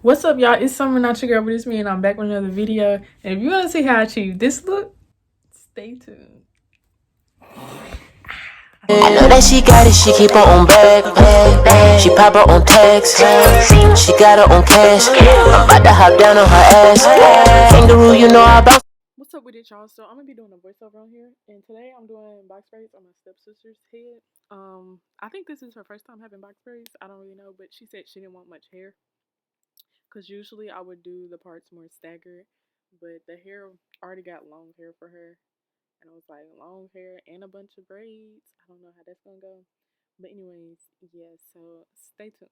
What's up, y'all? It's Summer, not your girl, but it's me, and I'm back with another video. And if you want to see how I achieve this look, stay tuned. I know that she got it, she keep her own bag. She pop her own tags. She got her own cash. I'm about to hop down on her ass. Kangaroo, you know I bounce. What's up with it, y'all? So I'm gonna be doing a voiceover on here, and today I'm doing box braids on my stepsister's head. I think this is her first time having box braids. I don't really know, but she said she didn't want much hair, cause usually I would do the parts more staggered, but the hair already got long hair for her. And I was like, long hair and a bunch of braids. I don't know how that's gonna go. But anyways, yeah, so stay tuned.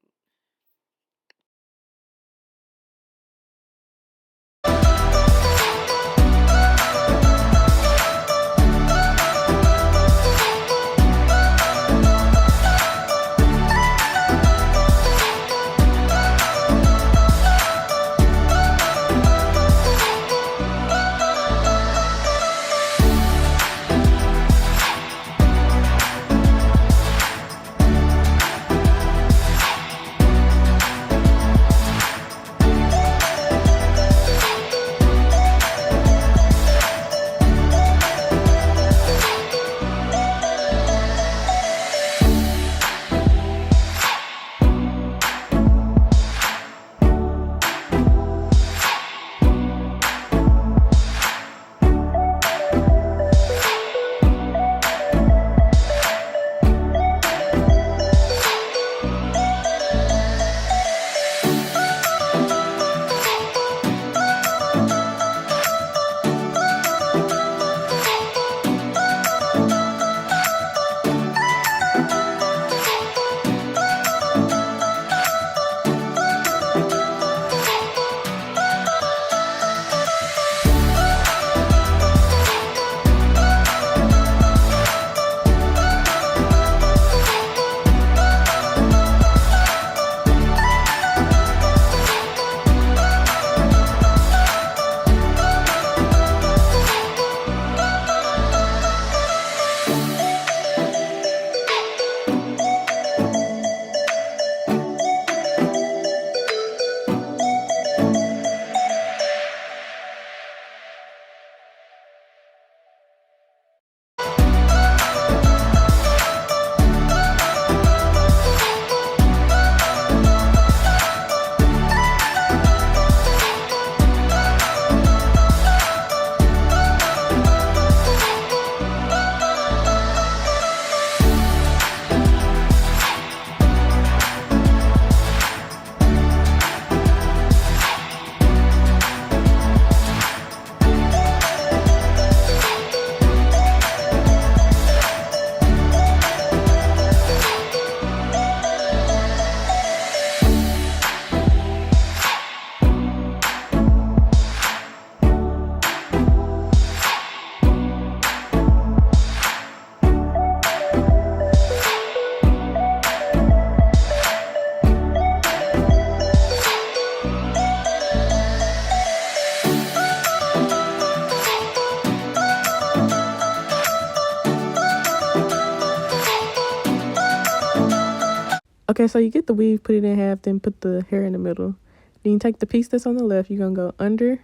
Okay, so you get the weave, put it in half, then put the hair in the middle. Then you take the piece that's on the left, you're gonna go under,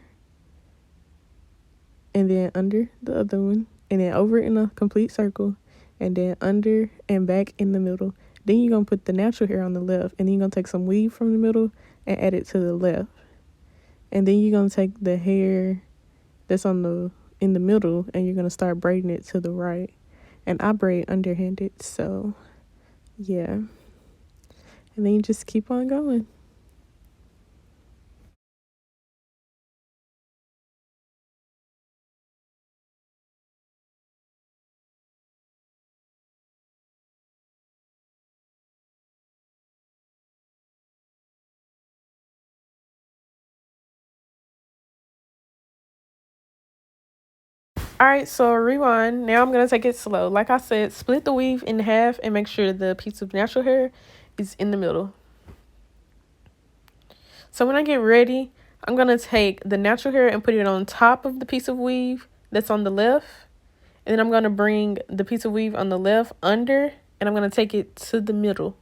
and then under the other one, and then over in a complete circle, and then under and back in the middle. Then you're gonna put the natural hair on the left, and then you're gonna take some weave from the middle and add it to the left. And then you're gonna take the hair that's in the middle, and you're gonna start braiding it to the right. And I braid underhanded, so yeah. And then you just keep on going. All right, so rewind. Now I'm going to take it slow. Like I said, split the weave in half and make sure the piece of natural hair is in the middle. So when I get ready, I'm going to take the natural hair and put it on top of the piece of weave that's on the left. And then I'm going to bring the piece of weave on the left under, and I'm going to take it to the middle.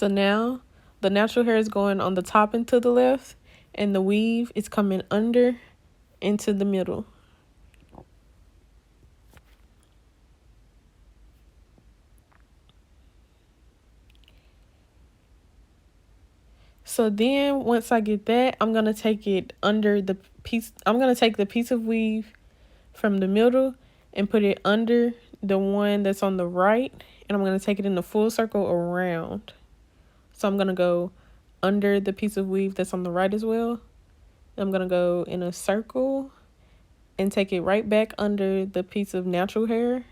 So now the natural hair is going on the top and to the left, and the weave is coming under into the middle. So then once I get that, I'm going to take it under the piece. I'm going to take the piece of weave from the middle and put it under the one that's on the right. And I'm going to take it in a full circle around. So I'm going to go under the piece of weave that's on the right as well. I'm going to go in a circle and take it right back under the piece of natural hair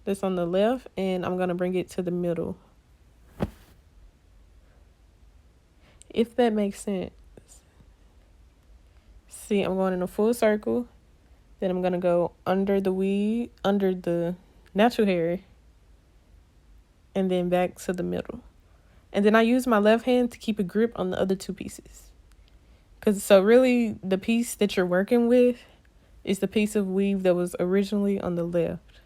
that's on the left. And I'm going to bring it to the middle. If that makes sense. See, I'm going in a full circle. Then I'm going to go under the weave, under the natural hair, and then back to the middle. And then I use my left hand to keep a grip on the other two pieces. So really the piece that you're working with is the piece of weave that was originally on the left.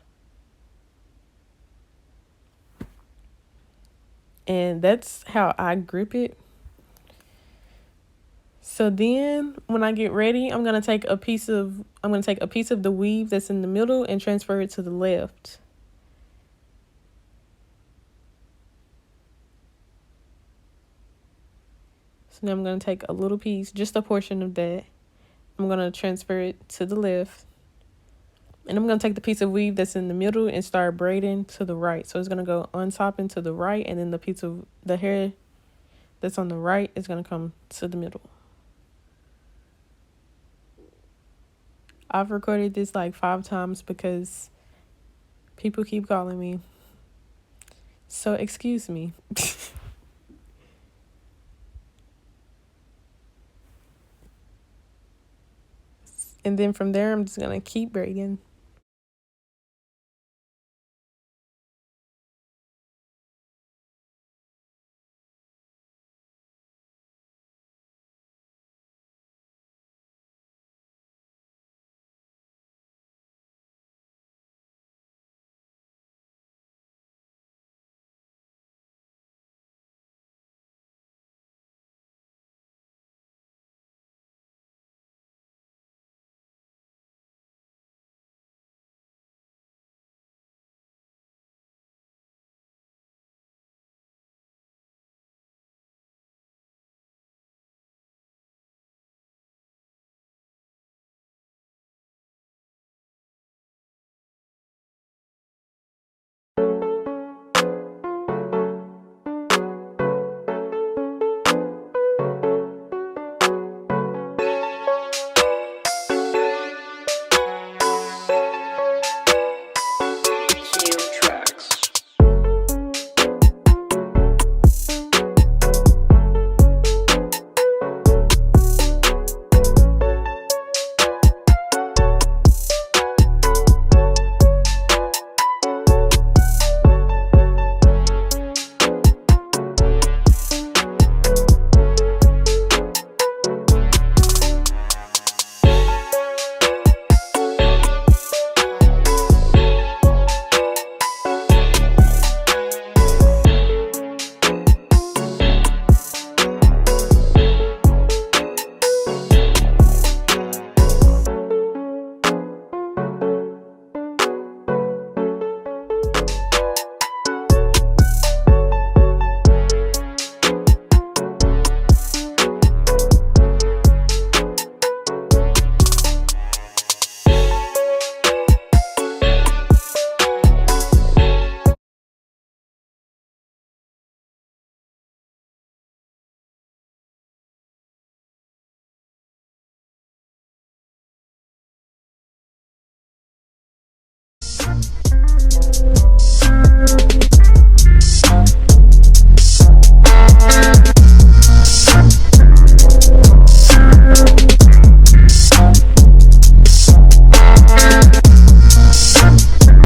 And that's how I grip it. So then when I get ready, I'm going to take a piece of the weave that's in the middle and transfer it to the left. So now I'm going to take a little piece, just a portion of that. I'm going to transfer it to the left. And I'm going to take the piece of weave that's in the middle and start braiding to the right. So it's going to go on top and to the right. And then the piece of the hair that's on the right is going to come to the middle. I've recorded this like 5 times because people keep calling me. So excuse me. And then from there, I'm just going to keep braiding.